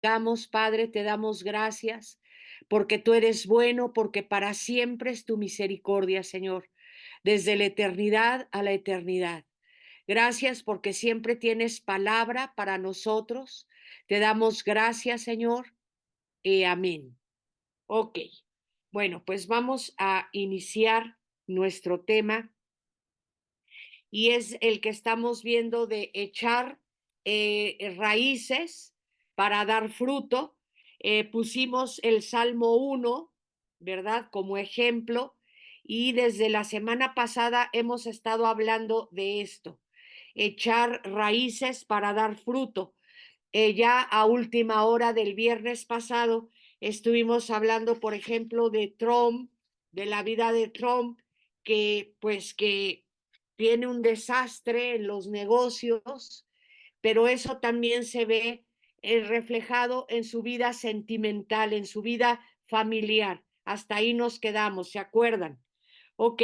Damos, Padre, te damos gracias porque tú eres bueno, porque para siempre es tu misericordia, Señor, desde la eternidad a la eternidad. Gracias porque siempre tienes palabra para nosotros. Te damos gracias, Señor, y amén. Ok, bueno, pues vamos a iniciar nuestro tema y es el que estamos viendo de echar raíces para dar fruto. Pusimos el Salmo 1, ¿verdad? Como ejemplo, y desde la semana pasada hemos estado hablando de esto, echar raíces para dar fruto. Ya a última hora del viernes pasado estuvimos hablando, por ejemplo, de Trump, de la vida de Trump, que pues que tiene un desastre en los negocios, pero eso también se ve reflejado en su vida sentimental, en su vida familiar. Hasta ahí nos quedamos, ¿se acuerdan? Ok,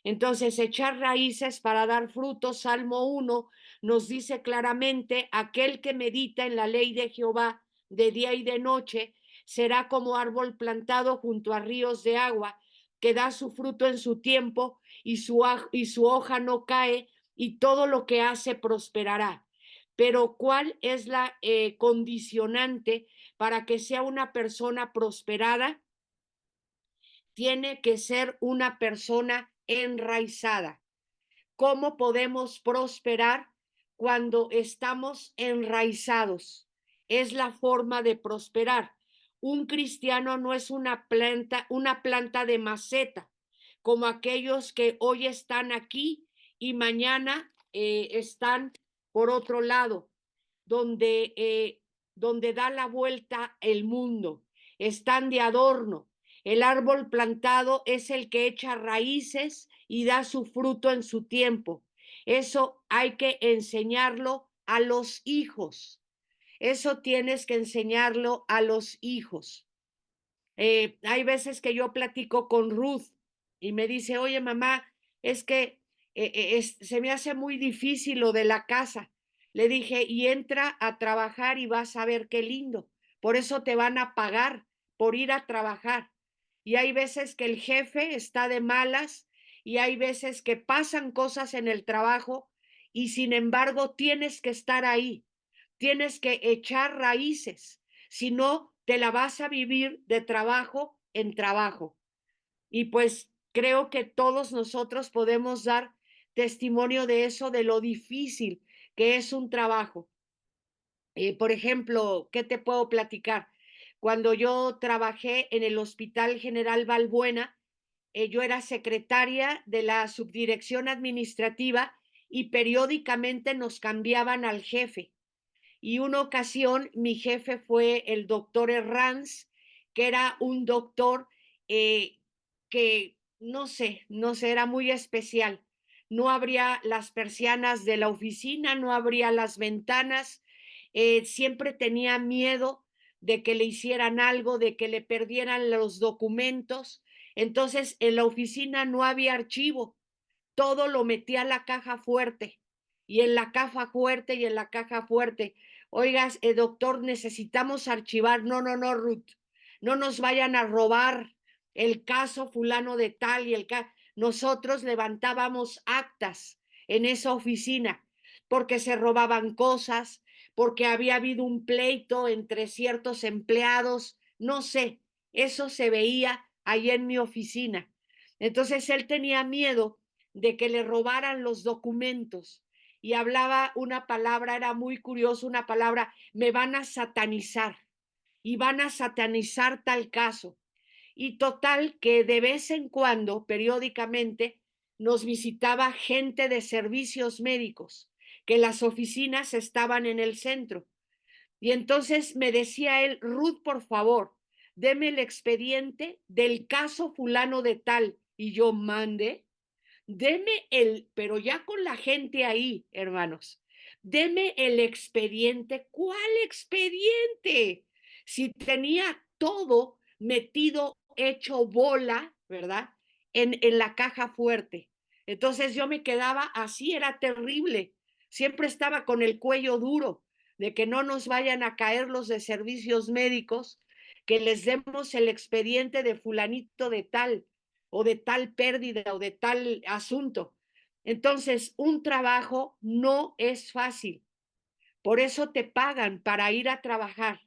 entonces echar raíces para dar frutos, Salmo 1 nos dice claramente, aquel que medita en la ley de Jehová de día y de noche, será como árbol plantado junto a ríos de agua, que da su fruto en su tiempo y su hoja no cae y todo lo que hace prosperará. Pero ¿cuál es la condicionante para que sea una persona prosperada? Tiene que ser una persona enraizada. ¿Cómo podemos prosperar cuando estamos enraizados? Es la forma de prosperar. Un cristiano no es una planta de maceta, como aquellos que hoy están aquí y mañana están por otro lado, donde, donde da la vuelta el mundo, están de adorno. El árbol plantado es el que echa raíces y da su fruto en su tiempo. Eso hay que enseñarlo a los hijos. Eso tienes que enseñarlo a los hijos. Hay veces que yo platico con Ruth y me dice, oye mamá, es que se me hace muy difícil lo de la casa. Le dije, y entra a trabajar y vas a ver qué lindo. Por eso te van a pagar por ir a trabajar. Y hay veces que el jefe está de malas y hay veces que pasan cosas en el trabajo y sin embargo tienes que estar ahí, tienes que echar raíces, si no te la vas a vivir de trabajo en trabajo. Y pues creo que todos nosotros podemos dar testimonio de eso, de lo difícil que es un trabajo. Por ejemplo, ¿qué te puedo platicar? Cuando yo trabajé en el Hospital General Balbuena, yo era secretaria de la subdirección administrativa y periódicamente nos cambiaban al jefe. Y una ocasión mi jefe fue el doctor Herranz, que era un doctor que no sé, era muy especial. No abría las persianas de la oficina, no abría las ventanas, siempre tenía miedo de que le hicieran algo, de que le perdieran los documentos. Entonces, en la oficina no había archivo, todo lo metía a la caja fuerte y en la caja fuerte y en la caja fuerte. Oigas, doctor, necesitamos archivar. No, no, no, Ruth, no nos vayan a robar el caso fulano de tal y el caso. Nosotros levantábamos actas en esa oficina porque se robaban cosas, porque había habido un pleito entre ciertos empleados, no sé, eso se veía ahí en mi oficina. Entonces él tenía miedo de que le robaran los documentos y hablaba una palabra, era muy curioso, una palabra, me van a satanizar y van a satanizar tal caso. Y total que de vez en cuando, periódicamente, nos visitaba gente de servicios médicos, que las oficinas estaban en el centro. Y entonces me decía él, Ruth, por favor, deme el expediente del caso fulano de tal. Y yo mande, pero ya con la gente ahí, hermanos, deme el expediente. ¿Cuál expediente? Si tenía todo metido, hecho bola, ¿verdad? En la caja fuerte. Entonces yo me quedaba así, era terrible. Siempre estaba con el cuello duro. de que no nos vayan a caer los de servicios médicos, que les demos el expediente de fulanito de tal, o de tal pérdida, o de tal asunto. Entonces, un trabajo no es fácil. Por eso te pagan para ir a trabajar.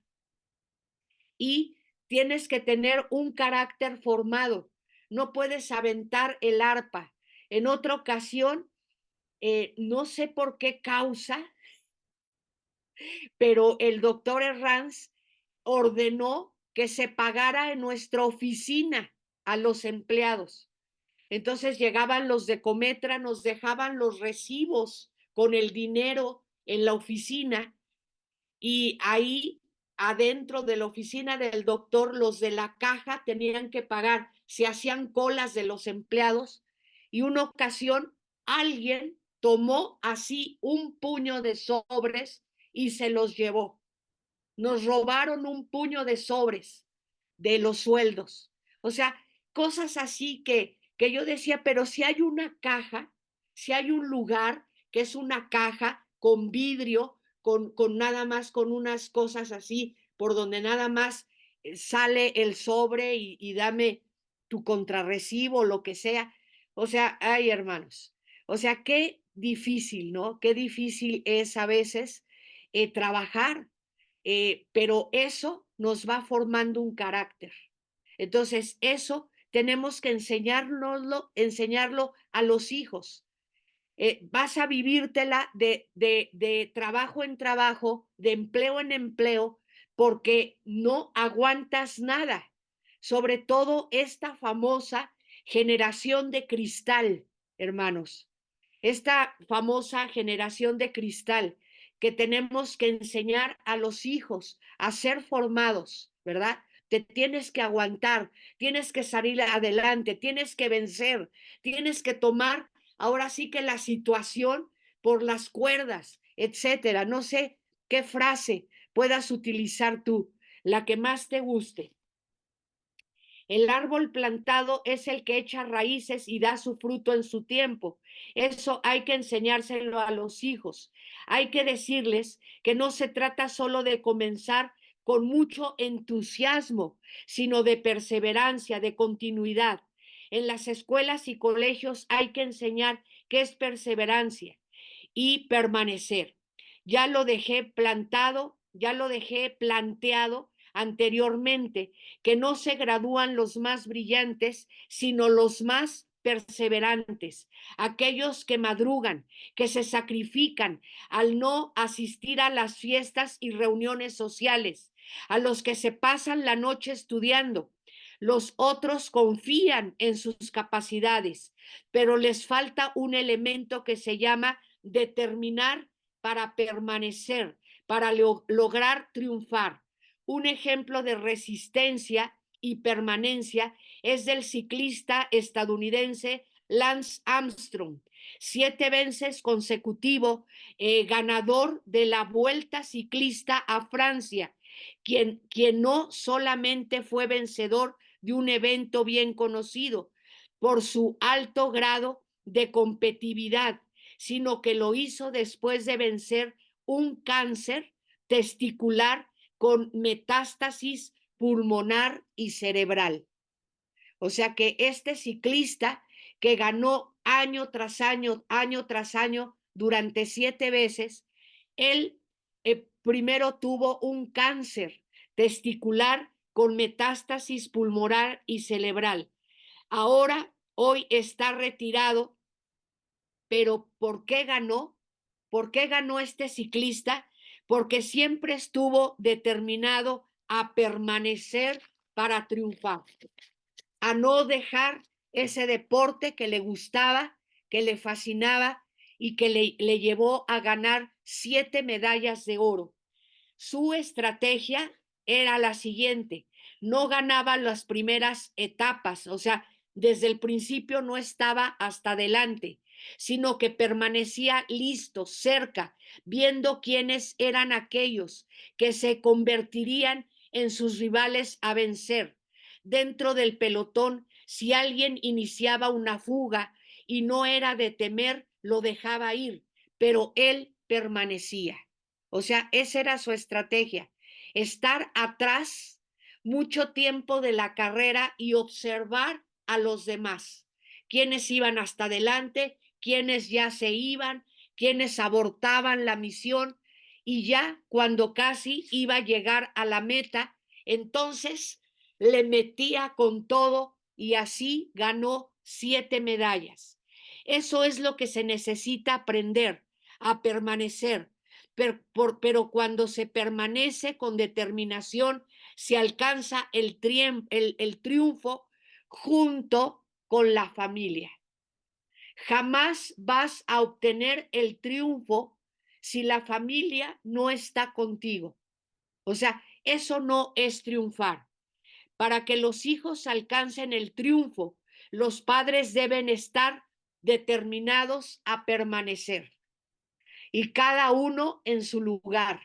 Y tienes que tener un carácter formado. No puedes aventar el arpa. En otra ocasión, no sé por qué causa, pero el doctor Herranz ordenó que se pagara en nuestra oficina a los empleados. Entonces llegaban los de Cometra, nos dejaban los recibos con el dinero en la oficina, y ahí adentro de la oficina del doctor, los de la caja tenían que pagar, se hacían colas de los empleados, y una ocasión alguien tomó así un puño de sobres y se los llevó. Nos robaron un puño de sobres de los sueldos. O sea, cosas así que yo decía, pero si hay una caja, si hay un lugar que es una caja con vidrio, con nada más, con unas cosas así, por donde nada más sale el sobre y dame tu contrarrecibo, lo que sea. O sea, ay, hermanos, o sea, qué difícil, ¿no? Qué difícil es a veces trabajar, pero eso nos va formando un carácter. Entonces, eso tenemos que enseñarlo a los hijos. Vas a vivírtela de trabajo en trabajo, de empleo en empleo, porque no aguantas nada. Sobre todo esta famosa generación de cristal, hermanos. Esta famosa generación de cristal que tenemos que enseñar a los hijos a ser formados, ¿verdad? Te tienes que aguantar, tienes que salir adelante, tienes que vencer, tienes que tomar ahora sí que la situación por las cuerdas, etcétera. No sé qué frase puedas utilizar tú, la que más te guste. El árbol plantado es el que echa raíces y da su fruto en su tiempo. Eso hay que enseñárselo a los hijos. Hay que decirles que no se trata solo de comenzar con mucho entusiasmo, sino de perseverancia, de continuidad. En las escuelas y colegios hay que enseñar qué es perseverancia y permanecer. Ya lo dejé plantado, ya lo dejé planteado anteriormente, que no se gradúan los más brillantes, sino los más perseverantes, aquellos que madrugan, que se sacrifican al no asistir a las fiestas y reuniones sociales, a los que se pasan la noche estudiando. Los otros confían en sus capacidades, pero les falta un elemento que se llama determinar para permanecer, para lograr triunfar. Un ejemplo de resistencia y permanencia es del ciclista estadounidense Lance Armstrong, 7 veces consecutivo ganador de la Vuelta Ciclista a Francia, quien no solamente fue vencedor de un evento bien conocido por su alto grado de competitividad, sino que lo hizo después de vencer un cáncer testicular con metástasis pulmonar y cerebral. O sea que este ciclista que ganó año tras año, durante 7 veces, él primero tuvo un cáncer testicular con metástasis pulmonar y cerebral. Ahora, hoy está retirado, pero ¿por qué ganó? ¿Por qué ganó este ciclista? Porque siempre estuvo determinado a permanecer para triunfar, a no dejar ese deporte que le gustaba, que le fascinaba y que le llevó a ganar 7 medallas de oro. Su estrategia era la siguiente: no ganaba las primeras etapas, o sea, desde el principio no estaba hasta adelante, sino que permanecía listo, cerca, viendo quiénes eran aquellos que se convertirían en sus rivales a vencer. Dentro del pelotón, si alguien iniciaba una fuga y no era de temer, lo dejaba ir, pero él permanecía. O sea, esa era su estrategia, estar atrás mucho tiempo de la carrera y observar a los demás, quiénes iban hasta adelante, quiénes ya se iban, quiénes abortaban la misión y ya cuando casi iba a llegar a la meta, entonces le metía con todo y así ganó 7 medallas. Eso es lo que se necesita aprender, a permanecer, pero cuando se permanece con determinación, se alcanza el triunfo junto con la familia. Jamás vas a obtener el triunfo si la familia no está contigo. O sea, eso no es triunfar. Para que los hijos alcancen el triunfo, los padres deben estar determinados a permanecer y cada uno en su lugar,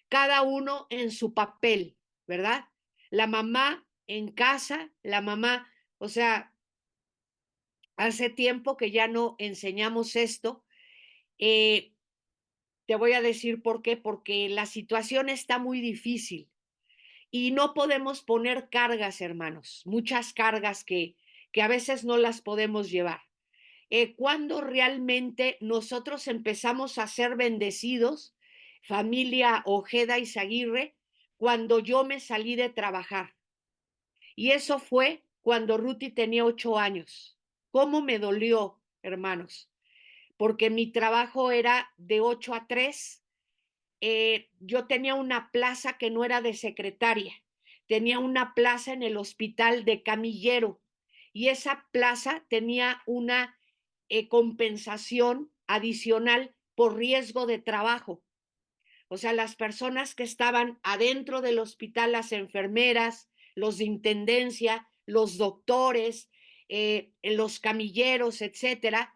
cada uno en su papel, ¿verdad? La mamá en casa, la mamá, o sea, hace tiempo que ya no enseñamos esto. Eh, Te voy a decir por qué, porque la situación está muy difícil y no podemos poner cargas, hermanos, muchas cargas que a veces no las podemos llevar. Cuando realmente nosotros empezamos a ser bendecidos, familia Ojeda y Zaguirre, cuando yo me salí de trabajar. Y eso fue cuando Ruti tenía 8 años. ¿Cómo me dolió, hermanos? Porque mi trabajo era de 8 a 3. Yo tenía una plaza que no era de secretaria, tenía una plaza en el hospital de camillero y esa plaza tenía una compensación adicional por riesgo de trabajo. O sea, las personas que estaban adentro del hospital, las enfermeras, los de intendencia, los doctores, los camilleros, etcétera,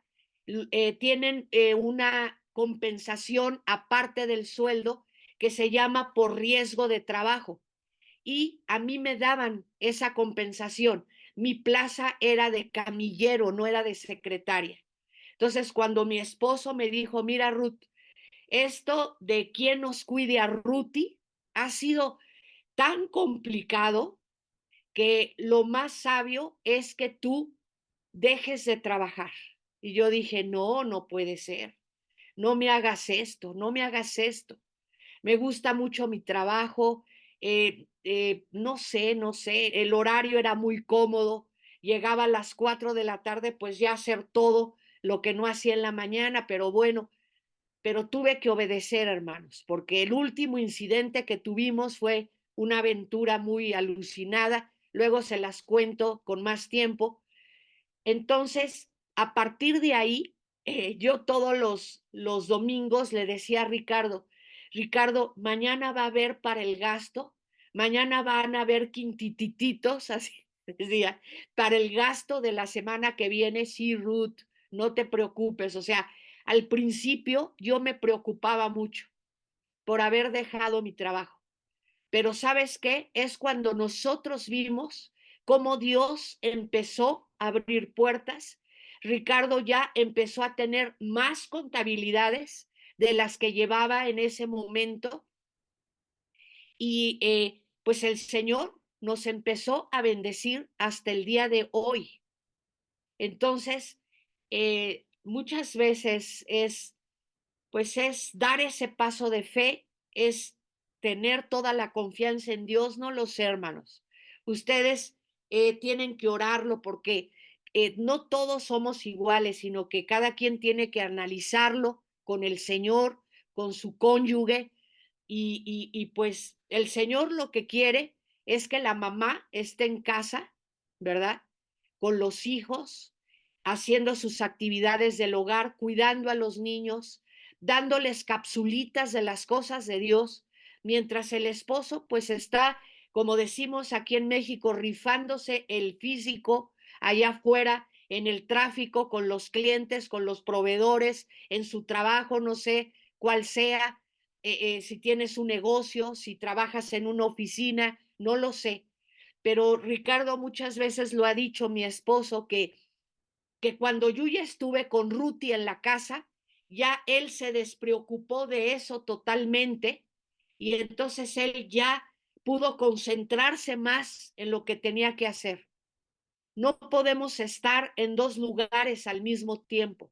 tienen una compensación aparte del sueldo que se llama por riesgo de trabajo. Y a mí me daban esa compensación. Mi plaza era de camillero, no era de secretaria. Entonces, cuando mi esposo me dijo, mira, Ruth, esto de quién nos cuide a Ruti ha sido tan complicado que lo más sabio es que tú dejes de trabajar. Y yo dije, no, no puede ser. No me hagas esto, no me hagas esto. Me gusta mucho mi trabajo. No sé, no sé, el horario era muy cómodo. Llegaba a las 4 de la tarde, pues ya hacer todo lo que no hacía en la mañana, pero bueno, pero tuve que obedecer, hermanos, porque el último incidente que tuvimos fue una aventura muy alucinada. Luego se las cuento con más tiempo. Entonces, a partir de ahí, yo todos los domingos le decía a Ricardo, Ricardo, mañana va a haber para el gasto, mañana van a haber quintitititos, así decía, para el gasto de la semana que viene, sí, Ruth, no te preocupes. O sea, al principio yo me preocupaba mucho por haber dejado mi trabajo. Pero ¿sabes qué? Es cuando nosotros vimos cómo Dios empezó a abrir puertas. Ricardo ya empezó a tener más contabilidades de las que llevaba en ese momento y pues el Señor nos empezó a bendecir hasta el día de hoy. Entonces, muchas veces pues es dar ese paso de fe, es tener toda la confianza en Dios, no lo sé, hermanos. Ustedes tienen que orarlo porque no todos somos iguales, sino que cada quien tiene que analizarlo con el Señor, con su cónyuge, y pues el Señor lo que quiere es que la mamá esté en casa, ¿verdad? Con los hijos, haciendo sus actividades del hogar, cuidando a los niños, dándoles capsulitas de las cosas de Dios, mientras el esposo pues está, como decimos aquí en México, rifándose el físico allá afuera en el tráfico con los clientes, con los proveedores, en su trabajo, no sé cuál sea, si tienes un negocio, si trabajas en una oficina, no lo sé. Pero Ricardo muchas veces lo ha dicho mi esposo que cuando yo ya estuve con Ruti en la casa, ya él se despreocupó de eso totalmente y entonces él ya pudo concentrarse más en lo que tenía que hacer. No podemos estar en dos lugares al mismo tiempo.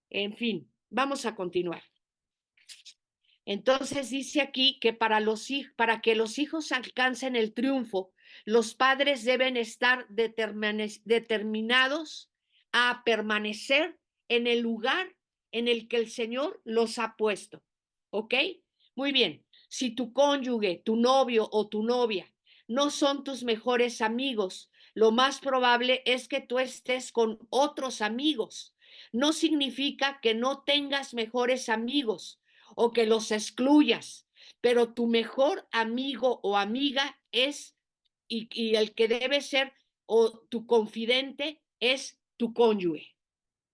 En fin, vamos a continuar. Entonces dice aquí que para que los hijos alcancen el triunfo, los padres deben estar determinados a permanecer en el lugar en el que el Señor los ha puesto. ¿Ok? Muy bien. Si tu cónyuge, tu novio o tu novia no son tus mejores amigos, lo más probable es que tú estés con otros amigos. No significa que no tengas mejores amigos o que los excluyas, pero tu mejor amigo o amiga es, y el que debe ser, o tu confidente es tu cónyuge,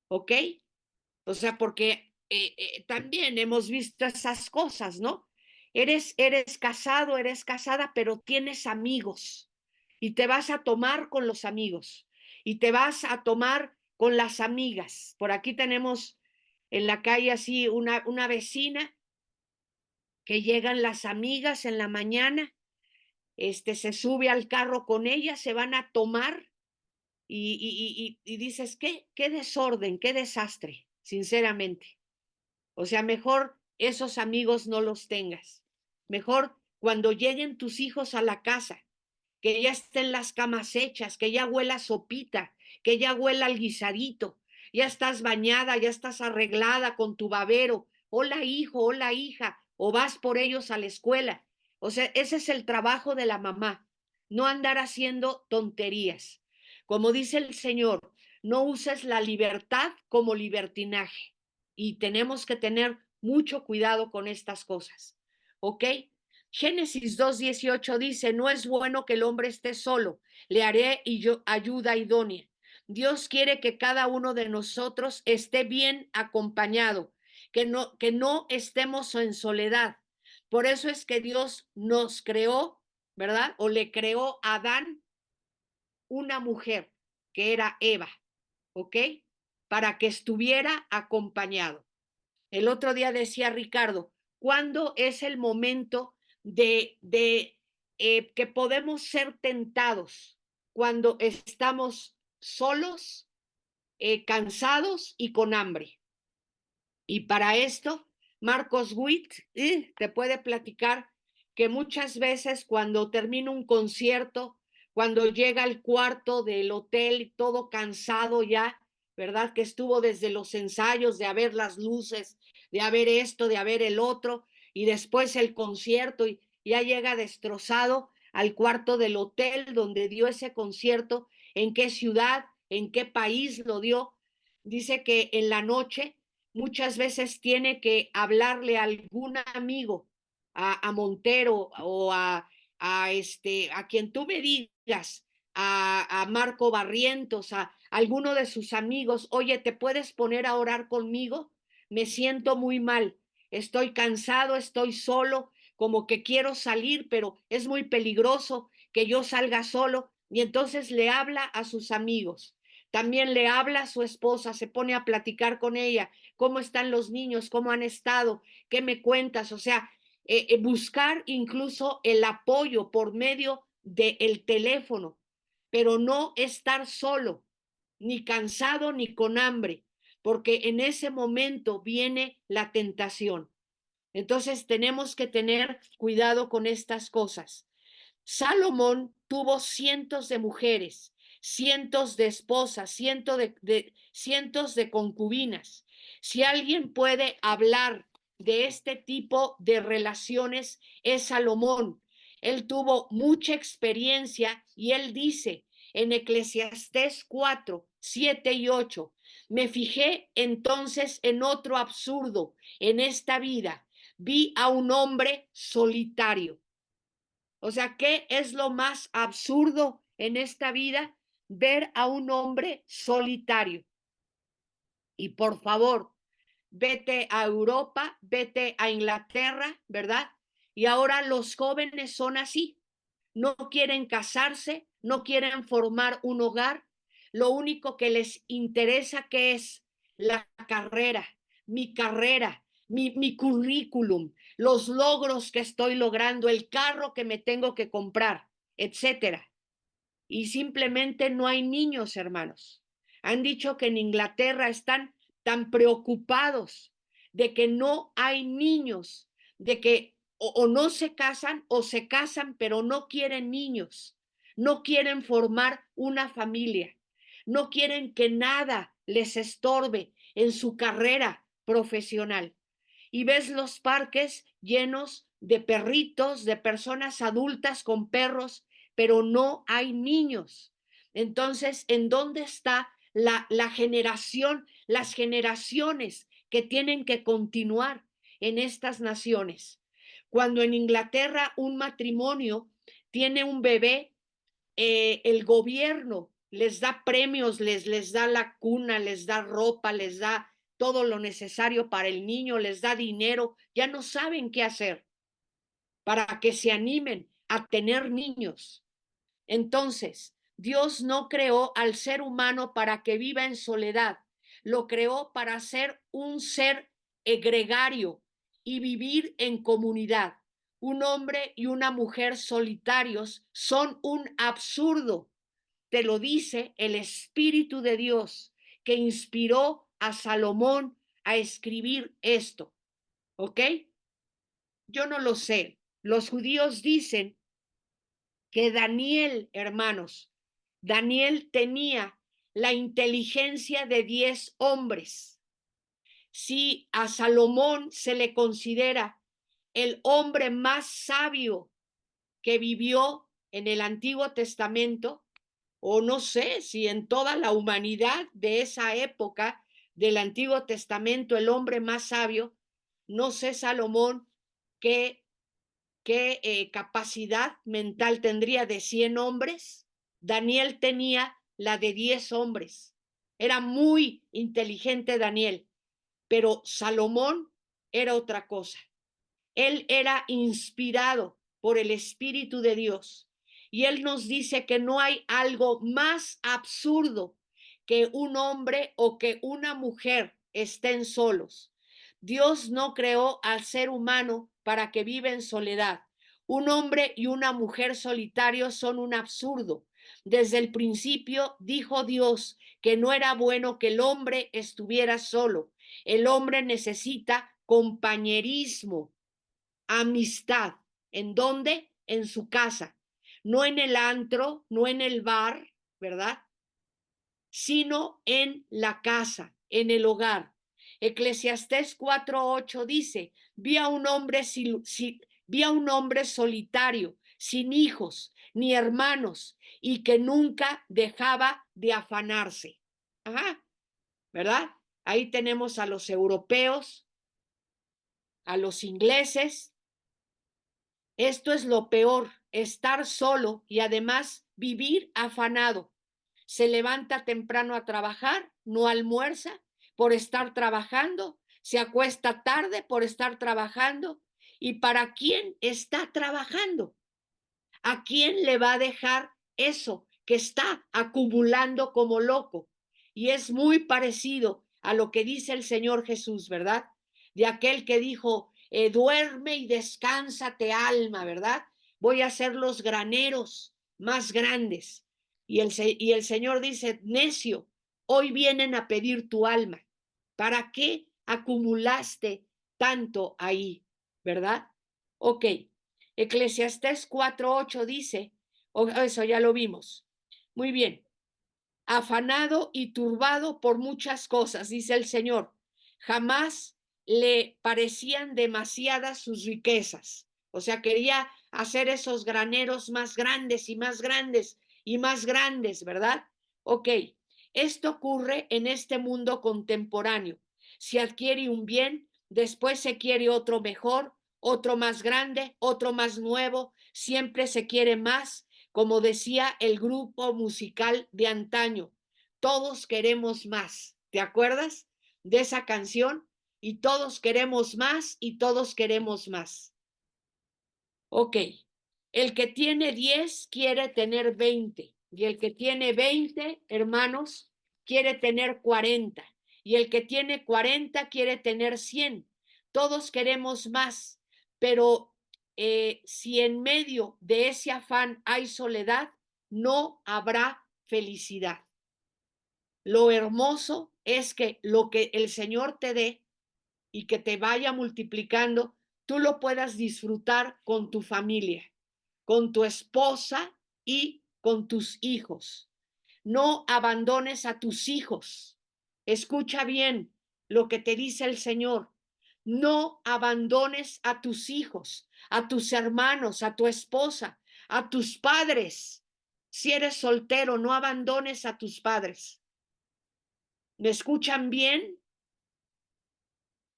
¿ok? O sea, porque también hemos visto esas cosas, ¿no? Eres casado, eres casada, pero tienes amigos y te vas a tomar con los amigos y te vas a tomar con las amigas. Por aquí tenemos en la calle así una vecina que llegan las amigas en la mañana, se sube al carro con ella, se van a tomar y dices, qué desorden, qué desastre, sinceramente. O sea, mejor esos amigos no los tengas. Mejor cuando lleguen tus hijos a la casa, que ya estén las camas hechas, que ya huela sopita, que ya huela el guisadito, ya estás bañada, ya estás arreglada con tu babero, hola hijo, hola hija, o vas por ellos a la escuela. O sea, ese es el trabajo de la mamá, no andar haciendo tonterías. Como dice el Señor, no uses la libertad como libertinaje y tenemos que tener mucho cuidado con estas cosas. ¿Ok? Génesis 2:18 dice, no es bueno que el hombre esté solo, le haré y yo ayuda idónea. Dios quiere que cada uno de nosotros esté bien acompañado, que no estemos en soledad. Por eso es que Dios nos creó, ¿verdad? O le creó a Adán una mujer, que era Eva, ¿ok? Para que estuviera acompañado. El otro día decía Ricardo, ¿cuándo es el momento de que podemos ser tentados? Cuando estamos solos, cansados y con hambre. Y para esto, Marcos Witt te puede platicar que muchas veces cuando termina un concierto, cuando llega al cuarto del hotel todo cansado ya, ¿verdad? Que estuvo desde los ensayos de haber las luces, de haber esto, de haber el otro, y después el concierto, y ya llega destrozado al cuarto del hotel donde dio ese concierto, en qué ciudad, en qué país lo dio. Dice que en la noche muchas veces tiene que hablarle a algún amigo, a Montero o a quien tú me digas, a Marco Barrientos, a alguno de sus amigos, oye, ¿te puedes poner a orar conmigo? Me siento muy mal, estoy cansado, estoy solo, como que quiero salir, pero es muy peligroso que yo salga solo. Y entonces le habla a sus amigos. También le habla a su esposa, se pone a platicar con ella, cómo están los niños, cómo han estado, qué me cuentas, o sea, buscar incluso el apoyo por medio del teléfono, pero no estar solo, ni cansado, ni con hambre, porque en ese momento viene la tentación. Entonces tenemos que tener cuidado con estas cosas. Salomón tuvo cientos de mujeres, cientos de esposas, cientos de concubinas. Si alguien puede hablar de este tipo de relaciones, es Salomón. Él tuvo mucha experiencia y él dice en Eclesiastés 4:7 y 8, me fijé entonces en otro absurdo en esta vida. Vi a un hombre solitario. O sea, ¿qué es lo más absurdo en esta vida? Ver a un hombre solitario. Y por favor, vete a Europa, vete a Inglaterra, ¿verdad? Y ahora los jóvenes son así. No quieren casarse, no quieren formar un hogar. Lo único que les interesa que es la carrera, mi carrera, mi currículum, los logros que estoy logrando, el carro que me tengo que comprar, etcétera. Y simplemente no hay niños, hermanos. Han dicho que en Inglaterra están tan preocupados de que no hay niños, de que o no se casan o se casan, pero no quieren niños, no quieren formar una familia, no quieren que nada les estorbe en su carrera profesional. Y ves los parques llenos de perritos, de personas adultas con perros, pero no hay niños. Entonces, ¿en dónde está la generación, las generaciones que tienen que continuar en estas naciones? Cuando en Inglaterra un matrimonio tiene un bebé, el gobierno les da premios, les da la cuna, les da ropa, les da todo lo necesario para el niño, les da dinero, ya no saben qué hacer para que se animen a tener niños. Entonces, Dios no creó al ser humano para que viva en soledad, lo creó para ser un ser gregario y vivir en comunidad. Un hombre y una mujer solitarios son un absurdo. Te lo dice el Espíritu de Dios que inspiró a Salomón a escribir esto. ¿Ok? Yo no lo sé. Los judíos dicen que Daniel, hermanos, Daniel tenía la inteligencia de 10 hombres. Si a Salomón se le considera el hombre más sabio que vivió en el Antiguo Testamento, o no sé si en toda la humanidad de esa época del Antiguo Testamento, el hombre más sabio, no sé Salomón qué capacidad mental tendría de 100 hombres. Daniel tenía la de 10 hombres. Era muy inteligente Daniel, pero Salomón era otra cosa. Él era inspirado por el Espíritu de Dios. Y él nos dice que no hay algo más absurdo que un hombre o que una mujer estén solos. Dios no creó al ser humano para que viva en soledad. Un hombre y una mujer solitarios son un absurdo. Desde el principio dijo Dios que no era bueno que el hombre estuviera solo. El hombre necesita compañerismo, amistad. ¿En dónde? En su casa. No en el antro, no en el bar, ¿verdad? Sino en la casa, en el hogar. Eclesiastés 4:8 dice, vi a un hombre solitario, sin hijos ni hermanos, y que nunca dejaba de afanarse. Ajá, ¿verdad? Ahí tenemos a los europeos, a los ingleses. Esto es lo peor, estar solo y además vivir afanado. Se levanta temprano a trabajar, no almuerza por estar trabajando, se acuesta tarde por estar trabajando. ¿Y para quién está trabajando? ¿A quién le va a dejar eso que está acumulando como loco? Y es muy parecido a lo que dice el Señor Jesús, ¿verdad? De aquel que dijo, duerme y descánsate alma, ¿verdad? Voy a hacer los graneros más grandes. Y el Señor dice, necio, hoy vienen a pedir tu alma. ¿Para qué acumulaste tanto ahí? ¿Verdad? Ok. Eclesiastés 4:8 dice, eso ya lo vimos. Muy bien. Afanado y turbado por muchas cosas, dice el Señor. Jamás le parecían demasiadas sus riquezas. O sea, quería hacer esos graneros más grandes y más grandes y más grandes, ¿verdad? Ok, esto ocurre en este mundo contemporáneo. Se adquiere un bien, después se quiere otro mejor, otro más grande, otro más nuevo, siempre se quiere más, como decía el grupo musical de antaño, todos queremos más. ¿Te acuerdas de esa canción? Y todos queremos más y todos queremos más. Ok, el que tiene 10 quiere tener 20 y el que tiene 20, hermanos, quiere tener 40 y el que tiene 40 quiere tener 100. Todos queremos más, pero si en medio de ese afán hay soledad, no habrá felicidad. Lo hermoso es que lo que el Señor te dé y que te vaya multiplicando, tú lo puedas disfrutar con tu familia, con tu esposa y con tus hijos. No abandones a tus hijos. Escucha bien lo que te dice el Señor. No abandones a tus hijos, a tus hermanos, a tu esposa, a tus padres. Si eres soltero, no abandones a tus padres. ¿Me escuchan bien?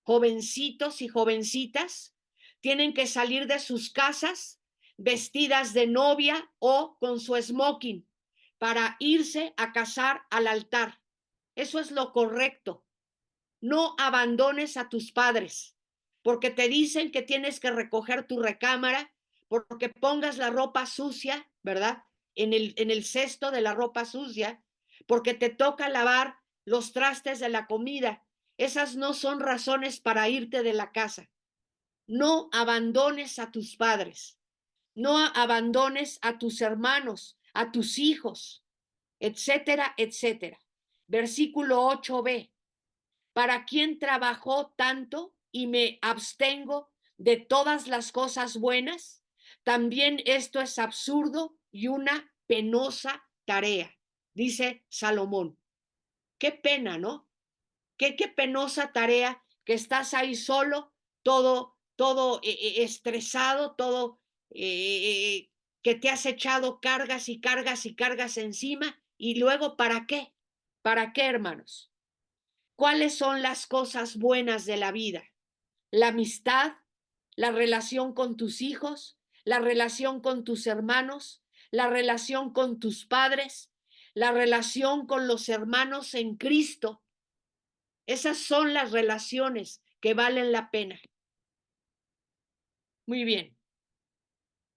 Jovencitos y jovencitas tienen que salir de sus casas vestidas de novia o con su smoking para irse a casar al altar. Eso es lo correcto. No abandones a tus padres porque te dicen que tienes que recoger tu recámara, porque pongas la ropa sucia, ¿verdad? En el cesto de la ropa sucia, porque te toca lavar los trastes de la comida. Esas no son razones para irte de la casa. No abandones a tus padres, no abandones a tus hermanos, a tus hijos, etcétera, etcétera. Versículo 8b. ¿Para quién trabajó tanto y me abstengo de todas las cosas buenas? También esto es absurdo y una penosa tarea, dice Salomón. Qué pena, ¿no? Qué penosa tarea que estás ahí solo, todo estresado, todo que te has echado cargas y cargas y cargas encima, y luego ¿para qué? ¿Para qué, hermanos? ¿Cuáles son las cosas buenas de la vida? La amistad, la relación con tus hijos, la relación con tus hermanos, la relación con tus padres, la relación con los hermanos en Cristo. Esas son las relaciones que valen la pena. Muy bien.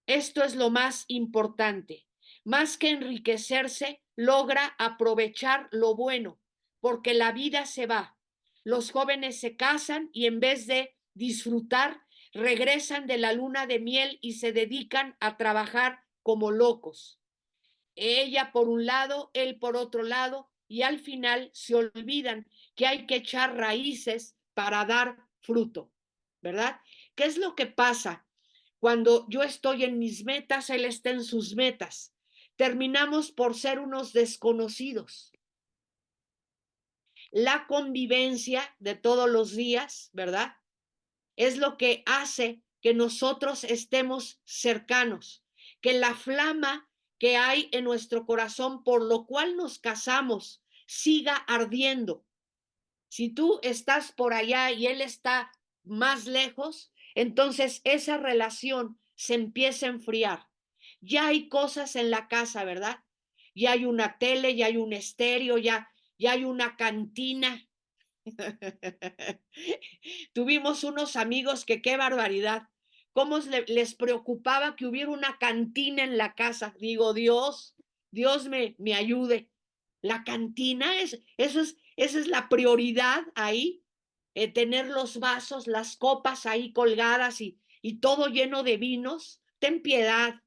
Esto es lo más importante. Más que enriquecerse, logra aprovechar lo bueno, porque la vida se va. Los jóvenes se casan y en vez de disfrutar, regresan de la luna de miel y se dedican a trabajar como locos. Ella por un lado, él por otro lado, y al final se olvidan que hay que echar raíces para dar fruto, ¿verdad? ¿Qué es lo que pasa? Cuando yo estoy en mis metas, él está en sus metas. Terminamos por ser unos desconocidos. La convivencia de todos los días, ¿verdad? Es lo que hace que nosotros estemos cercanos, que la flama que hay en nuestro corazón por lo cual nos casamos siga ardiendo. Si tú estás por allá y él está más lejos, entonces esa relación se empieza a enfriar. Ya hay cosas en la casa, ¿verdad? Ya hay una tele, ya hay un estéreo, ya hay una cantina. Tuvimos unos amigos que qué barbaridad. ¿Cómo les preocupaba que hubiera una cantina en la casa? Digo, Dios me ayude. La cantina esa es la prioridad ahí, tener los vasos, las copas ahí colgadas y todo lleno de vinos. Ten piedad.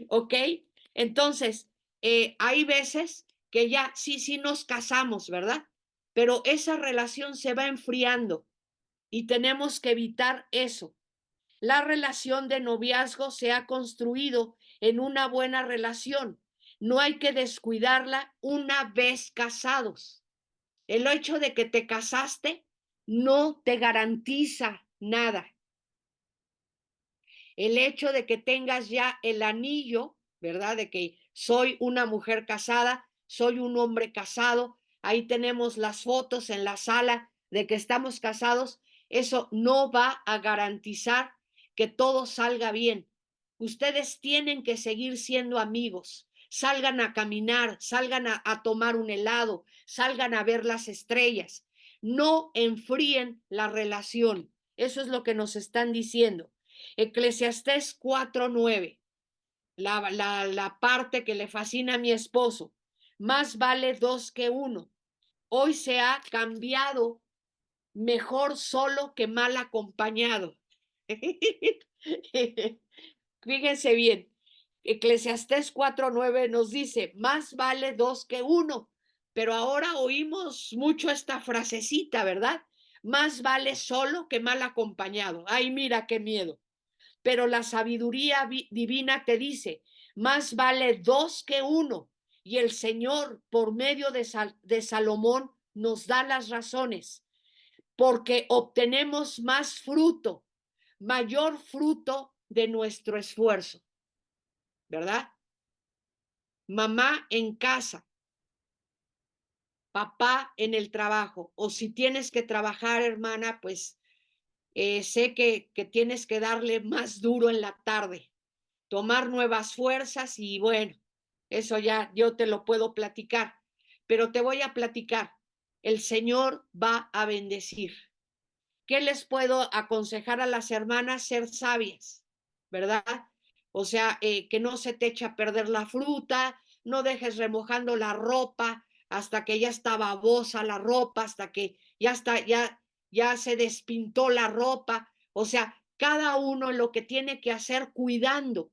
¿Ok? Entonces, hay veces que ya sí nos casamos, ¿verdad? Pero esa relación se va enfriando y tenemos que evitar eso. La relación de noviazgo se ha construido en una buena relación. No hay que descuidarla una vez casados. El hecho de que te casaste no te garantiza nada. El hecho de que tengas ya el anillo, ¿verdad? De que soy una mujer casada, soy un hombre casado, ahí tenemos las fotos en la sala de que estamos casados, eso no va a garantizar que todo salga bien. Ustedes tienen que seguir siendo amigos, salgan a caminar, salgan a tomar un helado, salgan a ver las estrellas, no enfríen la relación. Eso es lo que nos están diciendo. Eclesiastés 4:9, la parte que le fascina a mi esposo. Más vale dos que uno. hoy se ha cambiado: mejor solo que mal acompañado. Fíjense bien, Eclesiastés 4:9 nos dice, más vale dos que uno, pero ahora oímos mucho esta frasecita, ¿verdad? Más vale solo que mal acompañado. Ay, mira qué miedo. Pero la sabiduría divina te dice, más vale dos que uno. Y el Señor, por medio de Salomón, nos da las razones, porque obtenemos más fruto, mayor fruto de nuestro esfuerzo, ¿verdad? Mamá en casa, papá en el trabajo, o si tienes que trabajar, hermana, pues sé que tienes que darle más duro en la tarde, tomar nuevas fuerzas y bueno, eso ya yo te lo puedo platicar, pero te voy a platicar, el Señor va a bendecir. ¿Qué les puedo aconsejar a las hermanas? Ser sabias, ¿verdad? O sea, que no se te eche a perder la fruta, no dejes remojando la ropa hasta que ya está babosa la ropa, hasta que ya se despintó la ropa. O sea, cada uno lo que tiene que hacer cuidando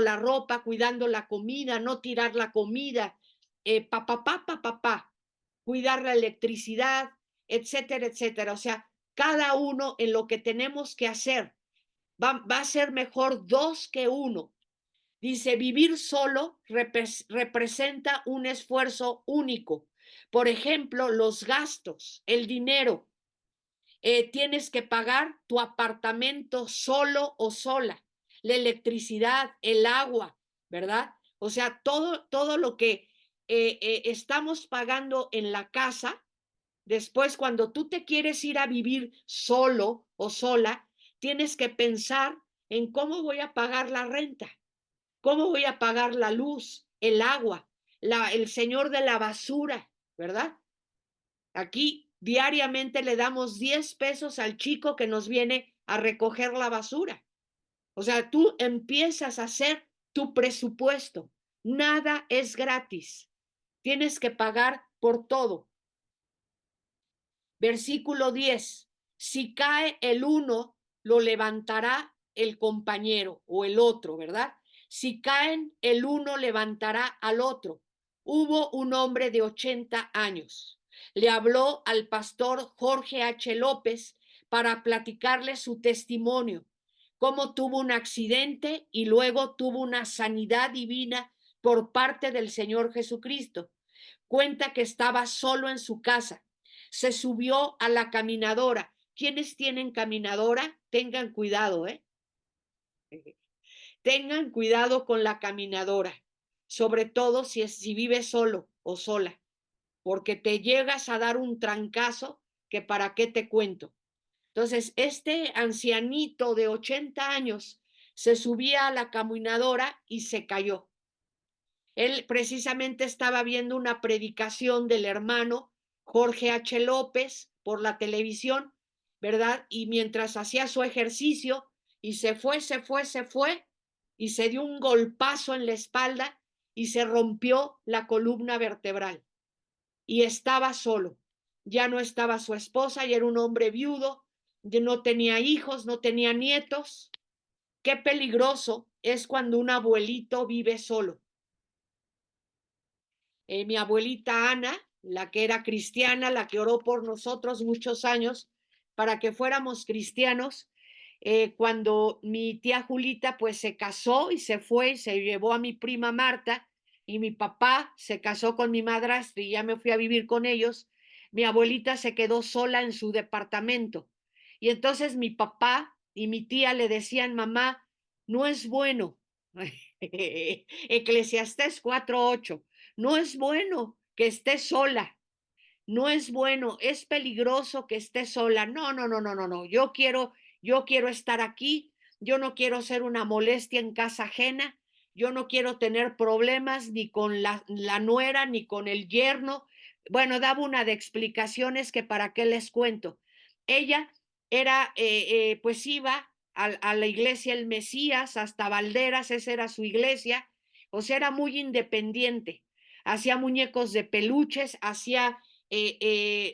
la ropa, cuidando la comida, no tirar la comida, cuidar la electricidad, etcétera, etcétera. O sea, cada uno en lo que tenemos que hacer. Va a ser mejor dos que uno. Dice, vivir solo representa un esfuerzo único. Por ejemplo, los gastos, el dinero. Tienes que pagar tu apartamento solo o sola, la electricidad, el agua, ¿verdad? O sea, todo lo que estamos pagando en la casa. Después, cuando tú te quieres ir a vivir solo o sola, tienes que pensar en cómo voy a pagar la renta, cómo voy a pagar la luz, el agua, el señor de la basura, ¿verdad? Aquí diariamente le damos 10 pesos al chico que nos viene a recoger la basura. O sea, tú empiezas a hacer tu presupuesto. Nada es gratis. Tienes que pagar por todo. Versículo 10. Si cae el uno, lo levantará el compañero o el otro, ¿verdad? Si caen, el uno levantará al otro. Hubo un hombre de 80 años. Le habló al pastor Jorge H. López para platicarle su testimonio, cómo tuvo un accidente y luego tuvo una sanidad divina por parte del Señor Jesucristo. Cuenta que estaba solo en su casa, se subió a la caminadora. ¿Quiénes tienen caminadora? Tengan cuidado, ¿eh? Tengan cuidado con la caminadora, sobre todo si vives solo o sola, porque te llegas a dar un trancazo que para qué te cuento. Entonces, este ancianito de 80 años se subía a la caminadora y se cayó. Él precisamente estaba viendo una predicación del hermano Jorge H. López por la televisión, ¿verdad? Y mientras hacía su ejercicio y se fue y se dio un golpazo en la espalda y se rompió la columna vertebral y estaba solo. Ya no estaba su esposa, y era un hombre viudo, no tenía hijos, no tenía nietos. Qué peligroso es cuando un abuelito vive solo. Mi abuelita Ana, la que era cristiana, la que oró por nosotros muchos años para que fuéramos cristianos, cuando mi tía Julita pues se casó y se fue y se llevó a mi prima Marta y mi papá se casó con mi madrastra y ya me fui a vivir con ellos, mi abuelita se quedó sola en su departamento. Y entonces mi papá y mi tía le decían, mamá, no es bueno. Eclesiastés 4:8. No es bueno que esté sola, no es bueno, es peligroso que esté sola. No, no, no, no, no, no. Yo quiero estar aquí, yo no quiero ser una molestia en casa ajena, yo no quiero tener problemas ni con la nuera ni con el yerno. Bueno, daba una de explicaciones que para qué les cuento. Ella era, pues iba a la iglesia El Mesías, hasta Valderas, esa era su iglesia, o sea, era muy independiente, hacía muñecos de peluches, hacía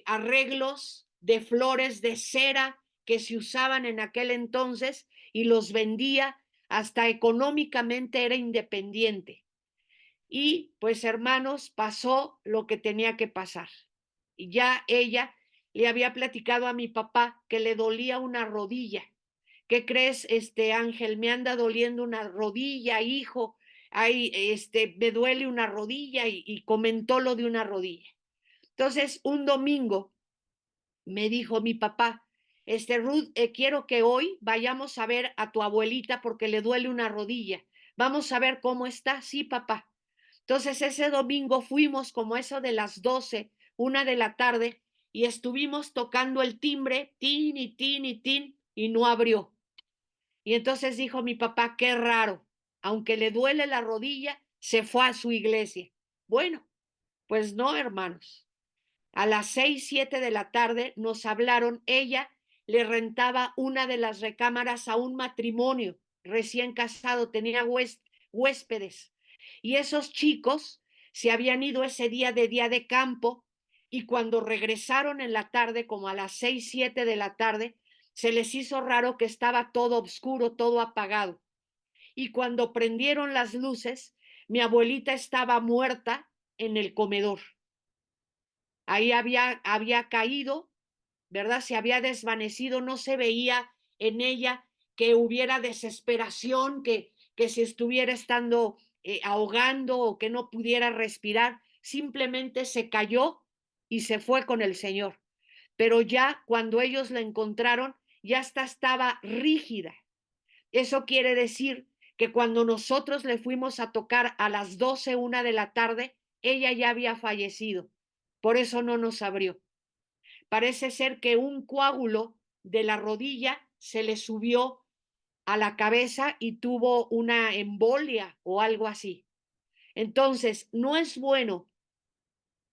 arreglos de flores de cera que se usaban en aquel entonces y los vendía, hasta económicamente era independiente. Y pues hermanos, pasó lo que tenía que pasar. Y ya ella le había platicado a mi papá que le dolía una rodilla. ¿Qué crees, Ángel? Me anda doliendo una rodilla, hijo. Ay, me duele una rodilla y comentó lo de una rodilla. Entonces, un domingo me dijo mi papá, Ruth, quiero que hoy vayamos a ver a tu abuelita porque le duele una rodilla. Vamos a ver cómo está. Sí, papá. Entonces ese domingo fuimos como eso de las 12, 1 de la tarde, y estuvimos tocando el timbre, tin y tin y tin, y no abrió. Y entonces dijo mi papá, qué raro, aunque le duele la rodilla, se fue a su iglesia. Bueno, pues no, hermanos. A las 6, 7 de la tarde nos hablaron, ella le rentaba una de las recámaras a un matrimonio recién casado, tenía huéspedes. Y esos chicos se habían ido ese día de campo y cuando regresaron en la tarde, como a las 6, 7 de la tarde, se les hizo raro que estaba todo oscuro, todo apagado. Y cuando prendieron las luces, mi abuelita estaba muerta en el comedor. Ahí había caído, ¿verdad? Se había desvanecido, no se veía en ella que hubiera desesperación, que se estuviera estando ahogando o que no pudiera respirar, simplemente se cayó y se fue con el Señor. Pero ya cuando ellos la encontraron, ya estaba rígida. Eso quiere decir que cuando nosotros le fuimos a tocar a las 12, 1 de la tarde, ella ya había fallecido. Por eso no nos abrió. Parece ser que un coágulo de la rodilla se le subió a la cabeza y tuvo una embolia o algo así. Entonces, no es bueno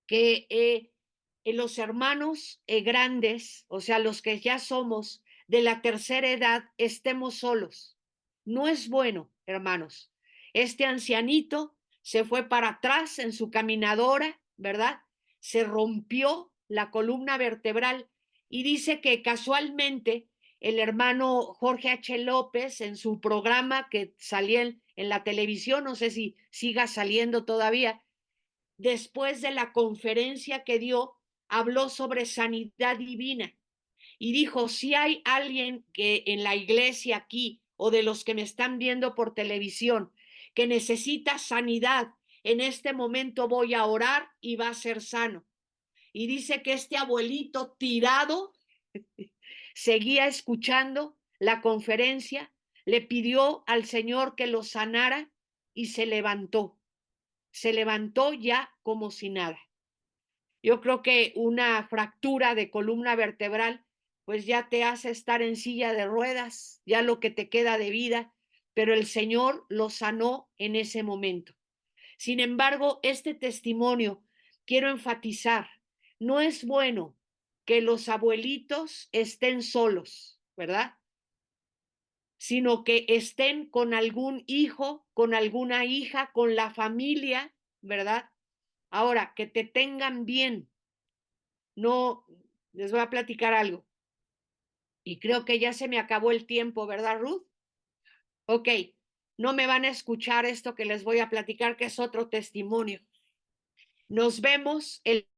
que los hermanos grandes, o sea, los que ya somos de la tercera edad, estemos solos. No es bueno, hermanos. Este ancianito se fue para atrás en su caminadora, ¿verdad? Se rompió la columna vertebral y dice que casualmente el hermano Jorge H. López en su programa que salía en la televisión, no sé si siga saliendo todavía, después de la conferencia que dio, habló sobre sanidad divina y dijo, si hay alguien que en la iglesia aquí o de los que me están viendo por televisión que necesita sanidad, en este momento voy a orar y va a ser sano. Y dice que este abuelito tirado seguía escuchando la conferencia, le pidió al Señor que lo sanara y se levantó ya como si nada. Yo creo que una fractura de columna vertebral pues ya te hace estar en silla de ruedas, ya lo que te queda de vida, pero el Señor lo sanó en ese momento. Sin embargo, este testimonio quiero enfatizar, no es bueno que los abuelitos estén solos, ¿verdad? Sino que estén con algún hijo, con alguna hija, con la familia, ¿verdad? Ahora, que te tengan bien. No, les voy a platicar algo. Y creo que ya se me acabó el tiempo, ¿verdad, Ruth? Ok, no me van a escuchar esto que les voy a platicar, que es otro testimonio. Nos vemos el